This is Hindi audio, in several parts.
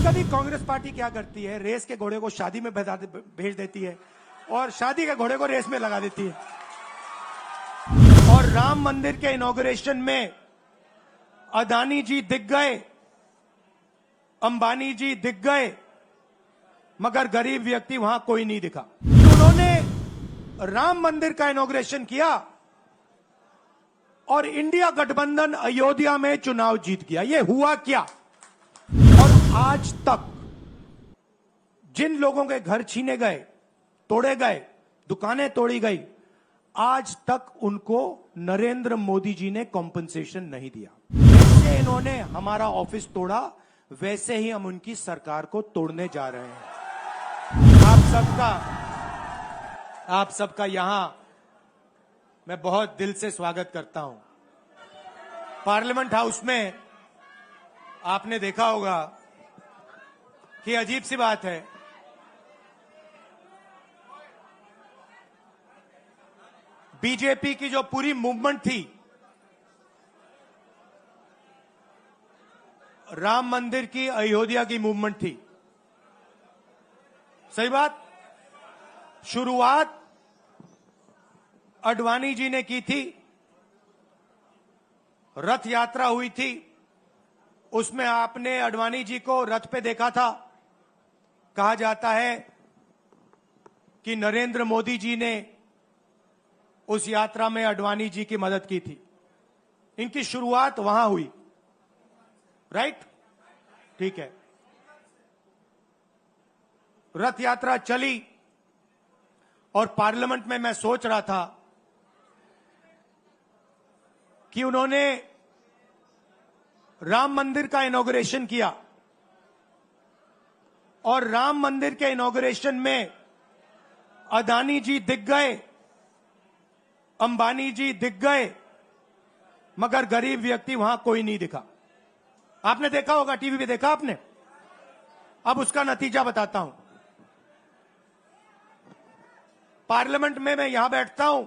कभी कांग्रेस पार्टी क्या करती है, रेस के घोड़े को शादी में भेज देती है और शादी के घोड़े को रेस में लगा देती है। और राम मंदिर के इनॉग्रेशन में अदानी जी दिख गए, अंबानी जी दिख गए, मगर गरीब व्यक्ति वहां कोई नहीं दिखा। उन्होंने राम मंदिर का इनॉग्रेशन किया और इंडिया गठबंधन अयोध्या में चुनाव जीत गया। यह हुआ क्या? और आज तक जिन लोगों के घर छीने गए, तोड़े गए, दुकानें तोड़ी गई, आज तक उनको नरेंद्र मोदी जी ने कॉम्पनसेशन नहीं दिया। जैसे इन्होंने हमारा ऑफिस तोड़ा, वैसे ही हम उनकी सरकार को तोड़ने जा रहे हैं। आप सबका यहां मैं बहुत दिल से स्वागत करता हूं। पार्लियामेंट हाउस में आपने देखा होगा कि अजीब सी बात है, बीजेपी की जो पूरी मूवमेंट थी, राम मंदिर की, अयोध्या की मूवमेंट थी। सही बात। शुरुआत अडवाणी जी ने की थी, रथ यात्रा हुई थी, उसमें आपने अडवाणी जी को रथ पे देखा था। कहा जाता है कि नरेंद्र मोदी जी ने उस यात्रा में अडवाणी जी की मदद की थी। इनकी शुरुआत वहां हुई, राइट? ठीक है। रथ यात्रा चली और पार्लियामेंट में मैं सोच रहा था कि उन्होंने राम मंदिर का इनॉग्रेशन किया और राम मंदिर के इनॉग्रेशन में अदानी जी दिख गए, अंबानी जी दिख गए, मगर गरीब व्यक्ति वहां कोई नहीं दिखा। आपने देखा होगा, टीवी पे देखा आपने। अब उसका नतीजा बताता हूं। पार्लियामेंट में मैं यहां बैठता हूं,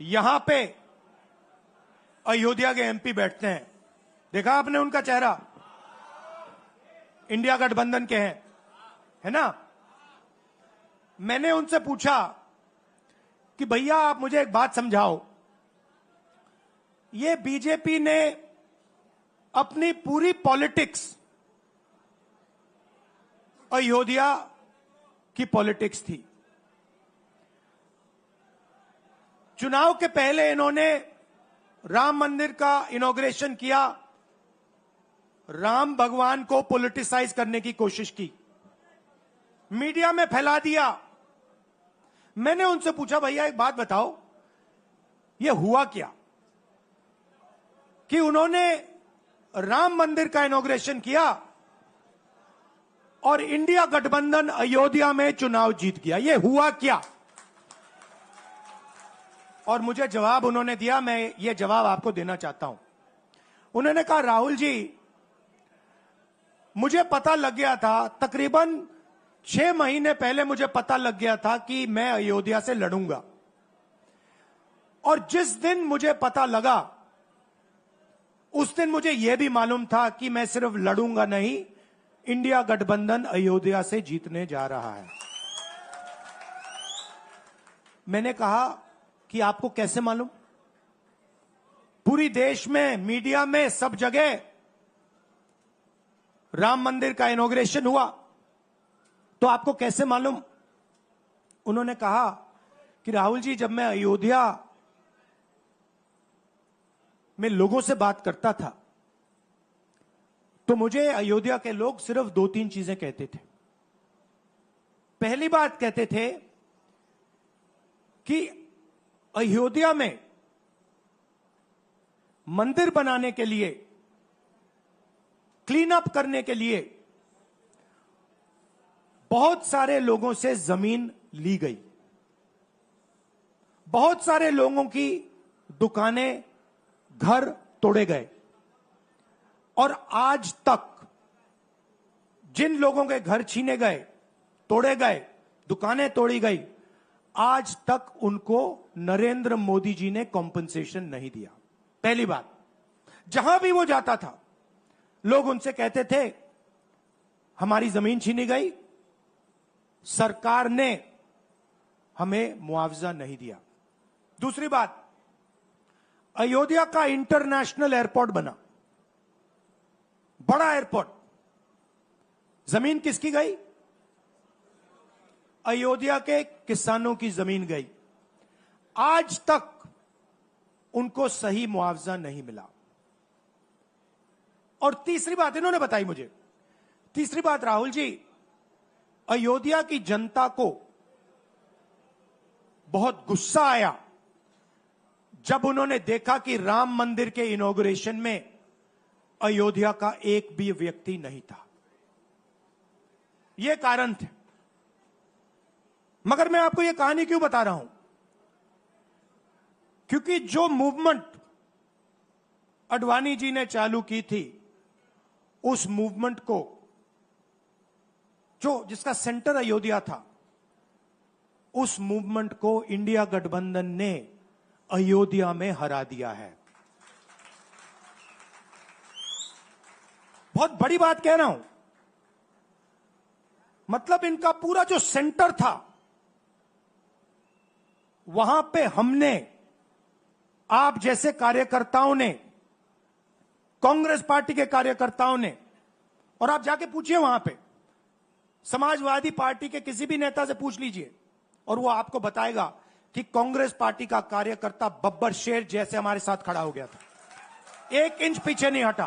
यहां पे अयोध्या के एमपी बैठते हैं। देखा आपने उनका चेहरा? इंडिया गठबंधन के हैं, है ना? मैंने उनसे पूछा कि भैया आप मुझे एक बात समझाओ, ये बीजेपी ने अपनी पूरी पॉलिटिक्स अयोध्या की पॉलिटिक्स थी। चुनाव के पहले इन्होंने राम मंदिर का इनॉग्रेशन किया, राम भगवान को पॉलिटिसाइज करने की कोशिश की, मीडिया में फैला दिया। मैंने उनसे पूछा भैया एक बात बताओ, यह हुआ क्या कि उन्होंने राम मंदिर का इनॉग्रेशन किया और इंडिया गठबंधन अयोध्या में चुनाव जीत गया? यह हुआ क्या? और मुझे जवाब उन्होंने दिया, मैं ये जवाब आपको देना चाहता हूं। उन्होंने कहा राहुल जी, मुझे पता लग गया था, तकरीबन 6 महीने पहले मुझे पता लग गया था कि मैं अयोध्या से लड़ूंगा। और जिस दिन मुझे पता लगा, उस दिन मुझे यह भी मालूम था कि मैं सिर्फ लड़ूंगा नहीं, इंडिया गठबंधन अयोध्या से जीतने जा रहा है। मैंने कहा कि आपको कैसे मालूम? पूरी देश में, मीडिया में, सब जगह राम मंदिर का इनॉग्रेशन हुआ, तो आपको कैसे मालूम? उन्होंने कहा कि राहुल जी, जब मैं अयोध्या में लोगों से बात करता था, तो मुझे अयोध्या के लोग सिर्फ 2-3 चीजें कहते थे। पहली बात कहते थे कि अयोध्या में मंदिर बनाने के लिए, क्लीन अप करने के लिए बहुत सारे लोगों से जमीन ली गई, बहुत सारे लोगों की दुकानें, घर तोड़े गए, और आज तक जिन लोगों के घर छीने गए, तोड़े गए, दुकानें तोड़ी गई, आज तक उनको नरेंद्र मोदी जी ने कॉम्पनसेशन नहीं दिया। पहली बात। जहां भी वो जाता था, लोग उनसे कहते थे हमारी जमीन छीनी गई, सरकार ने हमें मुआवजा नहीं दिया। दूसरी बात, अयोध्या का इंटरनेशनल एयरपोर्ट बना, बड़ा एयरपोर्ट, जमीन किसकी गई? अयोध्या के किसानों की जमीन गई। आज तक उनको सही मुआवजा नहीं मिला। और तीसरी बात इन्होंने बताई मुझे, तीसरी बात राहुल जी, अयोध्या की जनता को बहुत गुस्सा आया जब उन्होंने देखा कि राम मंदिर के इनॉग्रेशन में अयोध्या का एक भी व्यक्ति नहीं था। यह कारण थे। मगर मैं आपको यह कहानी क्यों बता रहा हूं? क्योंकि जो मूवमेंट अडवाणी जी ने चालू की थी, उस मूवमेंट को, जिसका सेंटर अयोध्या था, उस मूवमेंट को इंडिया गठबंधन ने अयोध्या में हरा दिया है। बहुत बड़ी बात कह रहा हूं। मतलब इनका पूरा जो सेंटर था, वहां पे हमने, आप जैसे कार्यकर्ताओं ने, कांग्रेस पार्टी के कार्यकर्ताओं ने, और आप जाके पूछिए वहां पे, समाजवादी पार्टी के किसी भी नेता से पूछ लीजिए और वो आपको बताएगा कि कांग्रेस पार्टी का कार्यकर्ता बब्बर शेर जैसे हमारे साथ खड़ा हो गया था, 1 इंच पीछे नहीं हटा।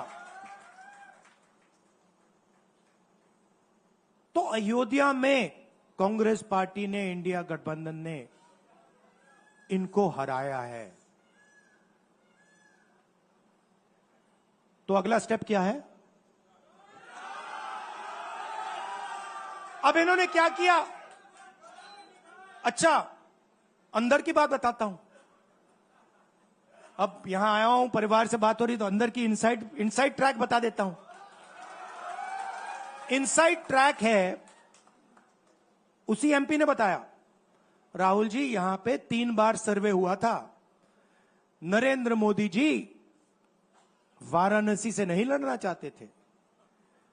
तो अयोध्या में कांग्रेस पार्टी ने, इंडिया गठबंधन ने इनको हराया है। तो अगला स्टेप क्या है? अब इन्होंने क्या किया? अच्छा, अंदर की बात बताता हूं। अब यहां आया हूं, परिवार से बात हो रही, तो अंदर की इनसाइड ट्रैक बता देता हूं। इनसाइड ट्रैक है, उसी एमपी ने बताया, राहुल जी यहां पे 3 बार सर्वे हुआ था। नरेंद्र मोदी जी वाराणसी से नहीं लड़ना चाहते थे,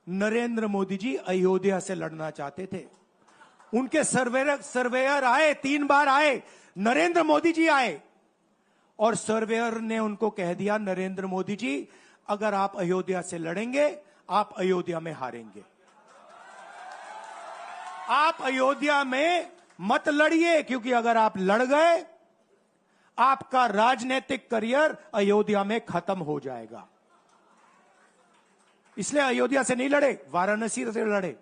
नरेंद्र मोदी जी अयोध्या से लड़ना चाहते थे। उनके सर्वेयर आए, 3 बार आए, नरेंद्र मोदी जी आए, और सर्वेयर ने उनको कह दिया, नरेंद्र मोदी जी अगर आप अयोध्या से लड़ेंगे, आप अयोध्या में हारेंगे। आप अयोध्या में मत लड़िए, क्योंकि अगर आप लड़ गए, आपका राजनीतिक करियर अयोध्या में खत्म हो जाएगा। इसलिए अयोध्या से नहीं लड़े, वाराणसी से लड़े।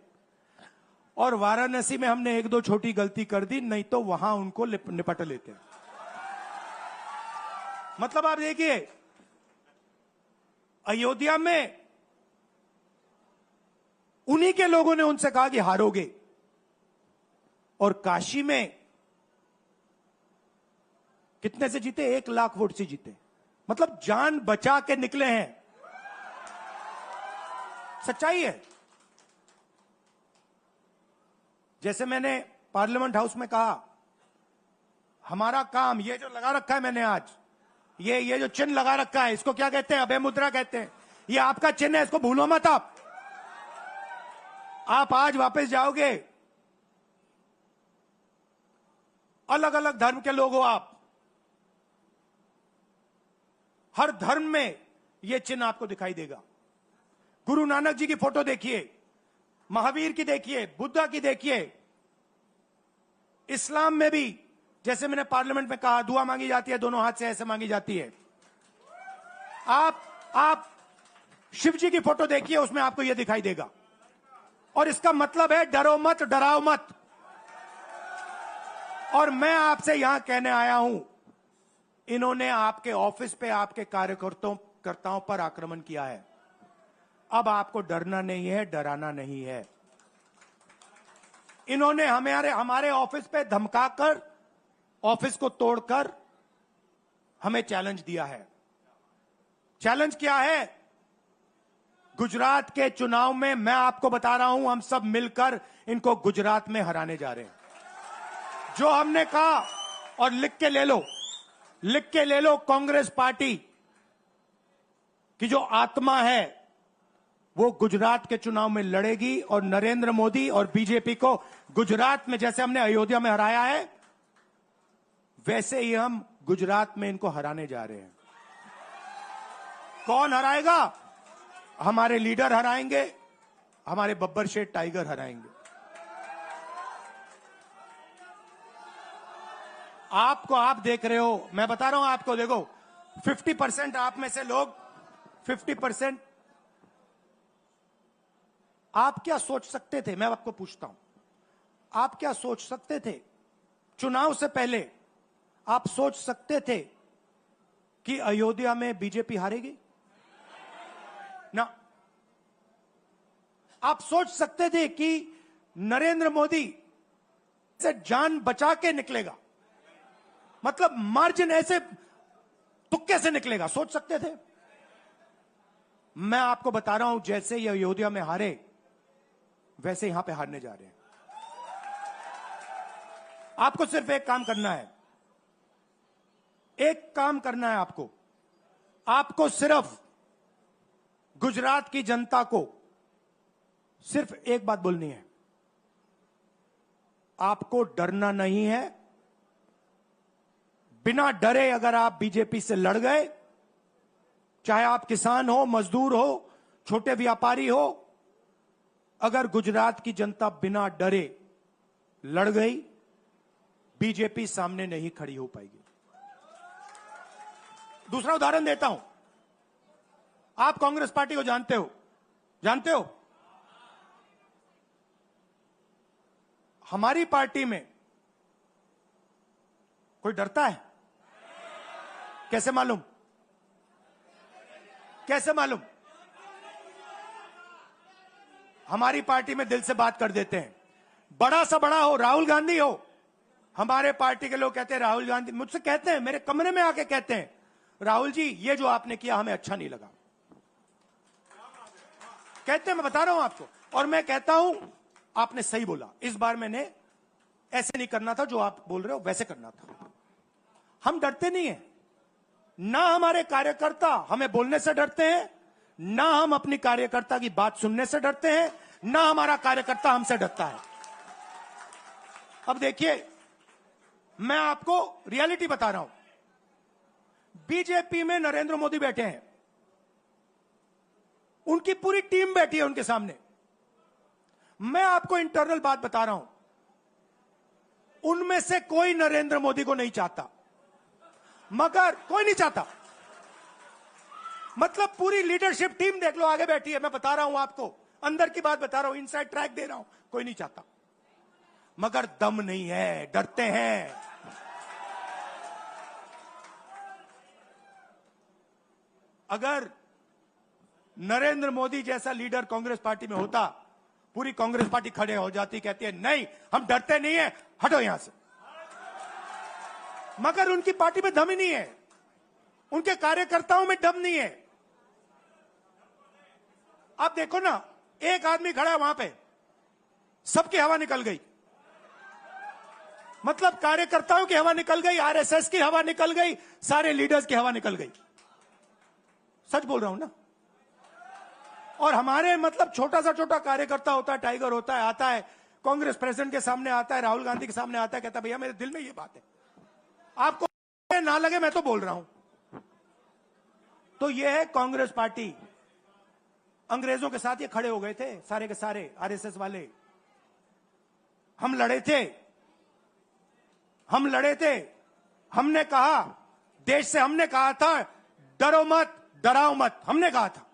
और वाराणसी में हमने 1-2 छोटी गलती कर दी, नहीं तो वहां उनको निपट लेते। मतलब आप देखिए, अयोध्या में उन्हीं के लोगों ने उनसे कहा कि हारोगे, और काशी में कितने से जीते? 1 लाख वोट से जीते। मतलब जान बचा के निकले हैं। सच्चाई है। जैसे मैंने पार्लियामेंट हाउस में कहा, हमारा काम, ये जो लगा रखा है मैंने आज, ये जो चिन्ह लगा रखा है, इसको क्या कहते हैं? अभय मुद्रा कहते हैं। ये आपका चिन्ह है, इसको भूलो मत। आप आज वापस जाओगे, अलग अलग धर्म के लोग हो आप, हर धर्म में यह चिन्ह आपको दिखाई देगा। गुरु नानक जी की फोटो देखिए, महावीर की देखिए, बुद्धा की देखिए। इस्लाम में भी, जैसे मैंने पार्लियामेंट में कहा, दुआ मांगी जाती है, दोनों हाथ से ऐसे मांगी जाती है। आप शिव जी की फोटो देखिए, उसमें आपको यह दिखाई देगा। और इसका मतलब है डरो मत, डराओ मत। और मैं आपसे यहां कहने आया हूं, इन्होंने आपके ऑफिस पे, आपके कार्यकर्ताओं पर आक्रमण किया है। अब आपको डरना नहीं है, डराना नहीं है। इन्होंने हमारे ऑफिस पे धमकाकर, ऑफिस को तोड़कर हमें चैलेंज दिया है। चैलेंज क्या है? गुजरात के चुनाव में मैं आपको बता रहा हूं, हम सब मिलकर इनको गुजरात में हराने जा रहे हैं। जो हमने कहा, और लिख के ले लो, कांग्रेस पार्टी की जो आत्मा है वो गुजरात के चुनाव में लड़ेगी और नरेंद्र मोदी और बीजेपी को गुजरात में जैसे हमने अयोध्या में हराया है, वैसे ही हम गुजरात में इनको हराने जा रहे हैं। कौन हराएगा? हमारे लीडर हराएंगे, हमारे बब्बर शेठ टाइगर हराएंगे। आपको, आप देख रहे हो, मैं बता रहा हूं आपको, देखो 50% आप में से लोग 50% आप क्या सोच सकते थे? मैं आपको पूछता हूं, आप क्या सोच सकते थे चुनाव से पहले? आप सोच सकते थे कि अयोध्या में बीजेपी हारेगी ना? आप सोच सकते थे कि नरेंद्र मोदी से जान बचा के निकलेगा, मतलब मार्जिन ऐसे तुक्के से निकलेगा? सोच सकते थे? मैं आपको बता रहा हूं, जैसे ये अयोध्या में हारे वैसे यहां पे हारने जा रहे हैं। आपको सिर्फ एक काम करना है, एक काम करना है आपको। आपको सिर्फ गुजरात की जनता को सिर्फ एक बात बोलनी है, आपको डरना नहीं है। बिना डरे अगर आप बीजेपी से लड़ गए, चाहे आप किसान हो, मजदूर हो, छोटे व्यापारी हो, अगर गुजरात की जनता बिना डरे लड़ गई, बीजेपी सामने नहीं खड़ी हो पाएगी। दूसरा उदाहरण देता हूं, आप कांग्रेस पार्टी को जानते हो? जानते हो? हमारी पार्टी में कोई डरता है? कैसे मालूम? कैसे मालूम? हमारी पार्टी में दिल से बात कर देते हैं। बड़ा सा बड़ा हो, राहुल गांधी हो, हमारे पार्टी के लोग कहते हैं राहुल गांधी, मुझसे कहते हैं, मेरे कमरे में आके कहते हैं, राहुल जी ये जो आपने किया हमें अच्छा नहीं लगा। कहते हैं, मैं बता रहा हूं आपको, और मैं कहता हूं आपने सही बोला, इस बार मैंने ऐसे नहीं करना था, जो आप बोल रहे हो वैसे करना था। हम डरते नहीं है, ना हमारे कार्यकर्ता हमें बोलने से डरते हैं, ना हम अपनी कार्यकर्ता की बात सुनने से डरते हैं, ना हमारा कार्यकर्ता हमसे डरता है। अब देखिए, मैं आपको रियलिटी बता रहा हूं। बीजेपी में नरेंद्र मोदी बैठे हैं, उनकी पूरी टीम बैठी है उनके सामने। मैं आपको इंटरनल बात बता रहा हूं, उनमें से कोई नरेंद्र मोदी को नहीं चाहता, मगर कोई नहीं चाहता, मतलब पूरी लीडरशिप टीम देख लो आगे बैठी है। मैं बता रहा हूं आपको, अंदर की बात बता रहा हूं, इनसाइड ट्रैक दे रहा हूं, कोई नहीं चाहता, मगर दम नहीं है, डरते हैं। अगर नरेंद्र मोदी जैसा लीडर कांग्रेस पार्टी में होता, पूरी कांग्रेस पार्टी खड़े हो जाती, कहती है नहीं हम डरते नहीं है, हटो यहां से। मगर उनकी पार्टी में दम ही नहीं है, उनके कार्यकर्ताओं में दम नहीं है। आप देखो ना, एक आदमी खड़ा है वहां पे, सबकी हवा निकल गई, मतलब कार्यकर्ताओं की हवा निकल गई, आरएसएस की हवा निकल गई, सारे लीडर्स की हवा निकल गई। सच बोल रहा हूं ना। और हमारे मतलब छोटा सा कार्यकर्ता होता है, टाइगर होता है, आता है कांग्रेस प्रेसिडेंट के सामने, आता है राहुल गांधी के सामने, आता है, कहता है भैया मेरे दिल में ये बात है, आपको ना लगे मैं तो बोल रहा हूं। तो ये है कांग्रेस पार्टी। अंग्रेजों के साथ ये खड़े हो गए थे सारे के सारे आरएसएस वाले। हम लड़े थे, हम लड़े थे, हमने कहा, देश से हमने कहा था डरो मत, डराओ मत, हमने कहा था।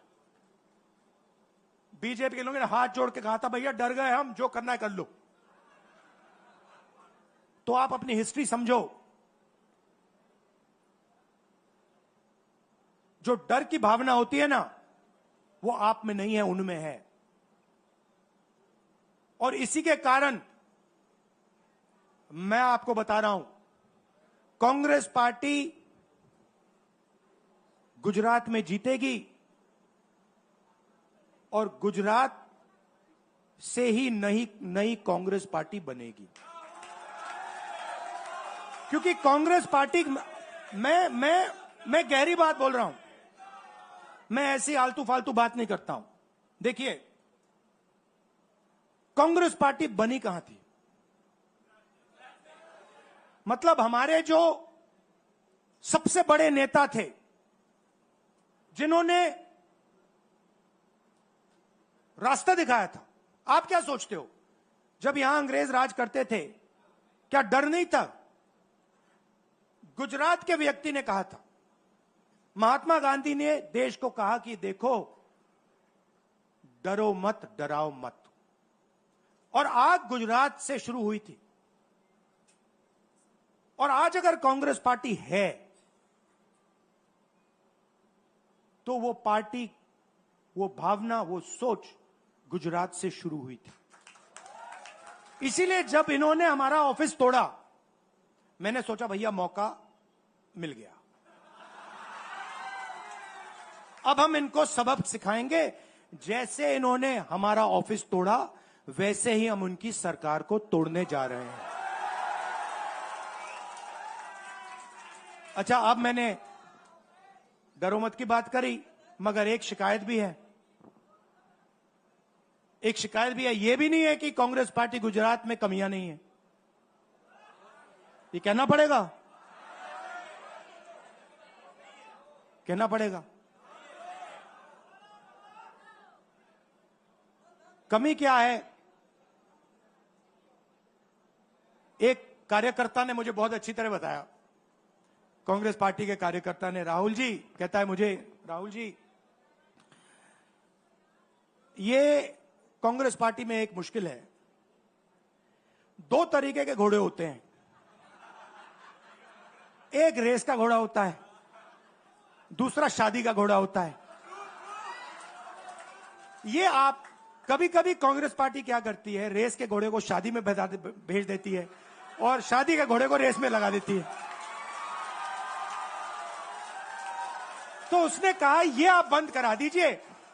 बीजेपी के लोगों ने हाथ जोड़ के कहा था भैया डर गए हम, जो करना है कर लो। तो आप अपनी हिस्ट्री समझो, जो डर की भावना होती है ना, वो आप में नहीं है, उनमें है। और इसी के कारण मैं आपको बता रहा हूं, कांग्रेस पार्टी गुजरात में जीतेगी और गुजरात से ही नई कांग्रेस पार्टी बनेगी। क्योंकि कांग्रेस पार्टी, मैं गहरी बात बोल रहा हूं, मैं ऐसी आलतू फालतू बात नहीं करता हूं। देखिए, कांग्रेस पार्टी बनी कहां थी? मतलब हमारे जो सबसे बड़े नेता थे, जिन्होंने रास्ता दिखाया था। आप क्या सोचते हो, जब यहां अंग्रेज राज करते थे, क्या डर नहीं था? गुजरात के व्यक्ति ने कहा था, महात्मा गांधी ने देश को कहा कि देखो, डरो मत, डराओ मत। और आग गुजरात से शुरू हुई थी। और आज अगर कांग्रेस पार्टी है, तो वो पार्टी, वो भावना, वो सोच गुजरात से शुरू हुई थी। इसीलिए जब इन्होंने हमारा ऑफिस तोड़ा, मैंने सोचा भैया मौका मिल गया, अब हम इनको सबक सिखाएंगे। जैसे इन्होंने हमारा ऑफिस तोड़ा, वैसे ही हम उनकी सरकार को तोड़ने जा रहे हैं। अच्छा, अब मैंने डरो मत की बात करी, मगर एक शिकायत भी है। एक शिकायत भी है। यह भी नहीं है कि कांग्रेस पार्टी गुजरात में कमियां नहीं है, ये कहना पड़ेगा, कहना पड़ेगा। कमी क्या है? एक कार्यकर्ता ने मुझे बहुत अच्छी तरह बताया, कांग्रेस पार्टी के कार्यकर्ता ने, राहुल जी, कहता है मुझे, राहुल जी, ये कांग्रेस पार्टी में एक मुश्किल है, दो तरीके के घोड़े होते हैं, एक रेस का घोड़ा होता है, दूसरा शादी का घोड़ा होता है। ये आप कभी कभी कांग्रेस पार्टी क्या करती है, रेस के घोड़े को शादी में भेज देती है और शादी के घोड़े को रेस में लगा देती है। तो उसने कहा ये आप बंद करा दीजिए,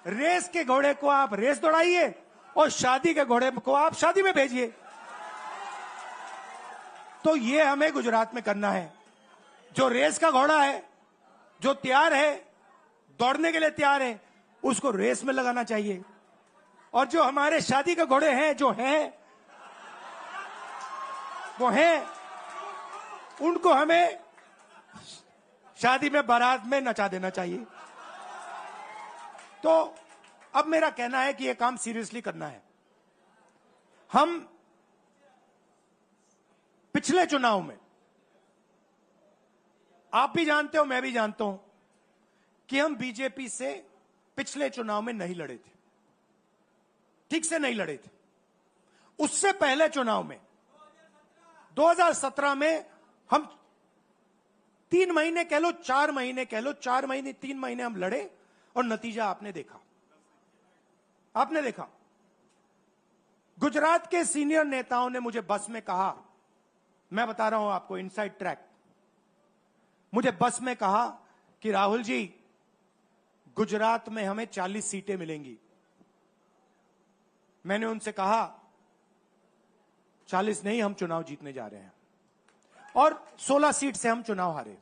रेस के घोड़े को आप रेस दौड़ाइए और शादी के घोड़े को आप शादी में भेजिए। तो ये हमें गुजरात में करना है। जो रेस का घोड़ा है, जो तैयार है, दौड़ने के लिए तैयार है, उसको रेस में लगाना चाहिए। और जो हमारे शादी के घोड़े हैं, जो हैं, वो हैं, उनको हमें शादी में, बारात में नचा देना चाहिए। तो अब मेरा कहना है कि यह काम सीरियसली करना है। हम पिछले चुनाव में, आप भी जानते हो, मैं भी जानता हूं कि हम बीजेपी से पिछले चुनाव में नहीं लड़े थे, ठीक से नहीं लड़े थे। उससे पहले चुनाव में 2017 में हम 3 महीने कह लो, 4 महीने कह लो, 4 महीने 3 महीने हम लड़े और नतीजा आपने देखा। आपने देखा, गुजरात के सीनियर नेताओं ने मुझे बस में कहा, मैं बता रहा हूं आपको इनसाइड ट्रैक, मुझे बस में कहा कि राहुल जी, गुजरात में हमें 40 सीटें मिलेंगी। मैंने उनसे कहा 40 नहीं, हम चुनाव जीतने जा रहे हैं। और 16 सीट से हम चुनाव हारे।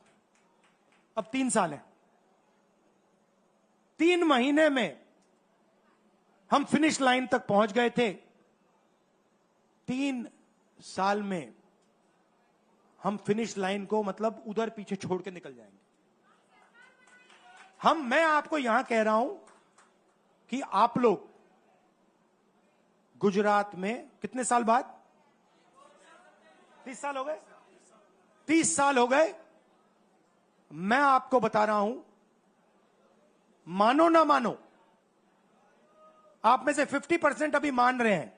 अब 3 साल है, 3 महीने में हम फिनिश लाइन तक पहुंच गए थे। 3 साल में हम फिनिश लाइन को, मतलब उधर पीछे छोड़ के निकल जाएंगे। मैं आपको यहां कह रहा हूं कि आप लोग गुजरात में कितने साल बाद, 30 साल हो गए, 30 साल हो गए। मैं आपको बता रहा हूं, मानो ना मानो, आप में से 50% अभी मान रहे हैं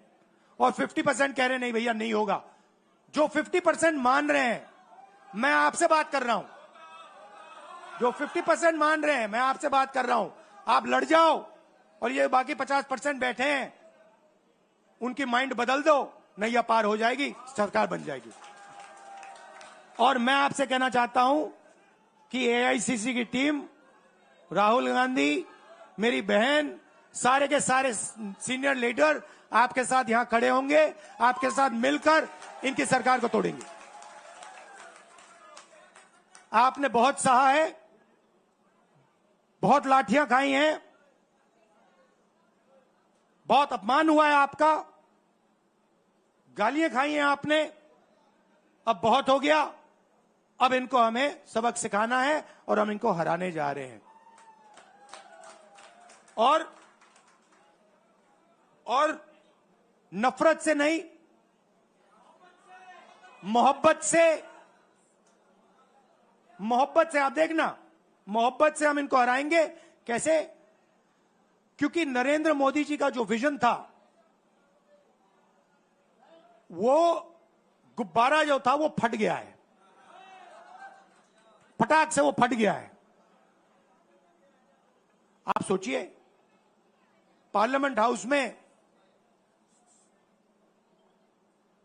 और 50% कह रहे नहीं भैया नहीं होगा। जो 50% मान रहे हैं, मैं आपसे बात कर रहा हूं, जो 50% मान रहे हैं, मैं आपसे बात कर रहा हूं। आप लड़ जाओ और ये बाकी 50% बैठे हैं, उनकी माइंड बदल दो, नैया पार हो जाएगी, सरकार बन जाएगी। और मैं आपसे कहना चाहता हूं कि एआईसीसी की टीम, राहुल गांधी, मेरी बहन, सारे के सारे सीनियर लीडर आपके साथ यहां खड़े होंगे, आपके साथ मिलकर इनकी सरकार को तोड़ेंगे। आपने बहुत सहा है, बहुत लाठियां खाई हैं, बहुत अपमान हुआ है आपका, गालियां खाई हैं आपने, अब बहुत हो गया। अब इनको हमें सबक सिखाना है और हम इनको हराने जा रहे हैं। और नफरत से नहीं, मोहब्बत से आप देखना, मोहब्बत से हम इनको हराएंगे। कैसे? क्योंकि नरेंद्र मोदी जी का जो विजन था, वो गुब्बारा जो था वो फट गया है, फटाक से वो फट गया है। आप सोचिए, पार्लियामेंट हाउस में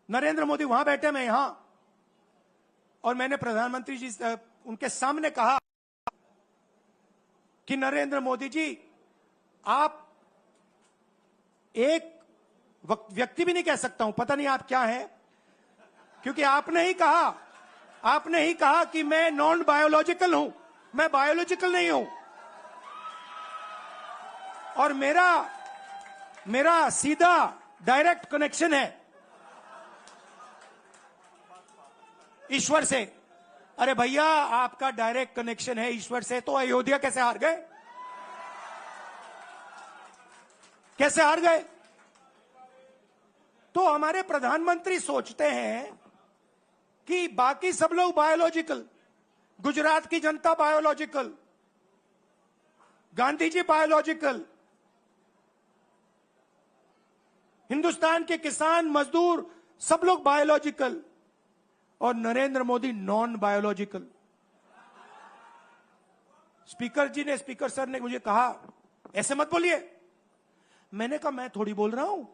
नरेंद्र मोदी वहां बैठे, मैं यहां, और मैंने प्रधानमंत्री जी उनके सामने कहा कि नरेंद्र मोदी जी, आप एक व्यक्ति भी नहीं कह सकता हूं, पता नहीं आप क्या हैं, क्योंकि आपने ही कहा कि मैं नॉन बायोलॉजिकल हूं, मैं बायोलॉजिकल नहीं हूं, और मेरा सीधा डायरेक्ट कनेक्शन है ईश्वर से। अरे भैया, आपका डायरेक्ट कनेक्शन है ईश्वर से, तो अयोध्या कैसे हार गए? कैसे हार गए? तो हमारे प्रधानमंत्री सोचते हैं कि बाकी सब लोग बायोलॉजिकल, गुजरात की जनता बायोलॉजिकल, गांधी जी बायोलॉजिकल, हिंदुस्तान के किसान मजदूर सब लोग बायोलॉजिकल, और Narendra Modi non biological. Speaker sir ने मुझे कहा, ऐसे मत बोलिए। मैंने कहा, मैं थोड़ी बोल रहा हूं,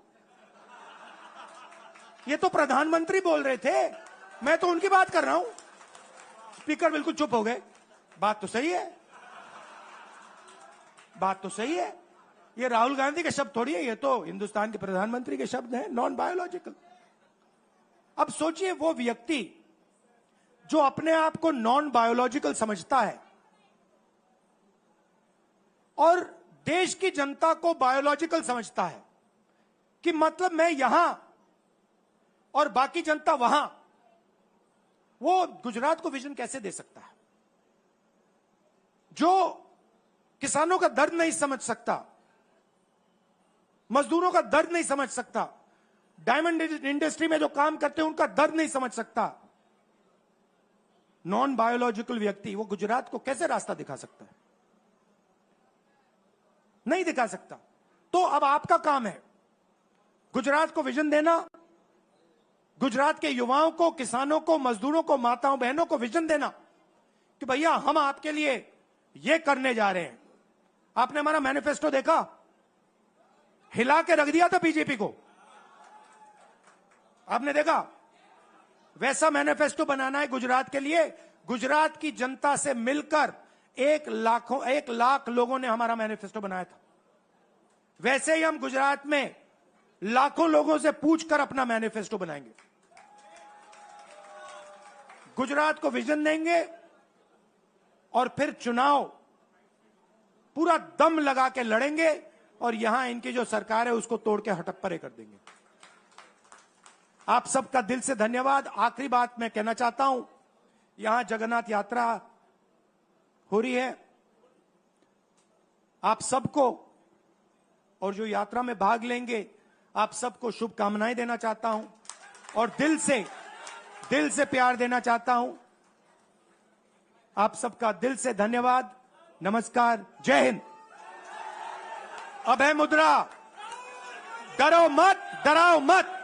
ये तो प्रधानमंत्री बोल रहे थे, मैं तो उनकी बात कर रहा हूं। स्पीकर बिल्कुल चुप हो गए। बात तो सही है, बात तो सही है, ये राहुल गांधी के शब्द थोड़ी है, ये तो हिंदुस्तान के प्रधानमंत्री के शब्द हैं, नॉन बायोलॉजिकल। अब सोचिए, वो व्यक्ति जो अपने आप को नॉन बायोलॉजिकल समझता है और देश की जनता को बायोलॉजिकल समझता है, कि मतलब मैं यहां और बाकी जनता वहां, वो गुजरात को विजन कैसे दे सकता है? जो किसानों का दर्द नहीं समझ सकता, मजदूरों का दर्द नहीं समझ सकता, डायमंड इंडस्ट्री में जो काम करते हैं उनका दर्द नहीं समझ सकता, नॉन बायोलॉजिकल व्यक्ति वो गुजरात को कैसे रास्ता दिखा सकता है? नहीं दिखा सकता। तो अब आपका काम है गुजरात को विजन देना, गुजरात के युवाओं को, किसानों को, मजदूरों को, माताओं बहनों को विजन देना कि भैया हम आपके लिए ये करने जा रहे हैं। आपने हमारा मैनिफेस्टो देखा, हिला के रख दिया था बीजेपी को, आपने देखा? वैसा मैनिफेस्टो बनाना है गुजरात के लिए। गुजरात की जनता से मिलकर 1 लाख लोगों ने हमारा मैनिफेस्टो बनाया था। वैसे ही हम गुजरात में लाखों लोगों से पूछकर अपना मैनिफेस्टो बनाएंगे, गुजरात को विजन देंगे, और फिर चुनाव पूरा दम लगा के लड़ेंगे, और यहां इनकी जो सरकार है उसको तोड़ के हटप्परे कर देंगे। आप सबका दिल से धन्यवाद। आखिरी बात मैं कहना चाहता हूं, यहां जगन्नाथ यात्रा हो रही है, आप सबको, और जो यात्रा में भाग लेंगे, आप सबको शुभकामनाएं देना चाहता हूं, और दिल से प्यार देना चाहता हूं। आप सबका दिल से धन्यवाद, नमस्कार, जय हिंद। अभय मुद्रा, डरो मत, डराओ मत।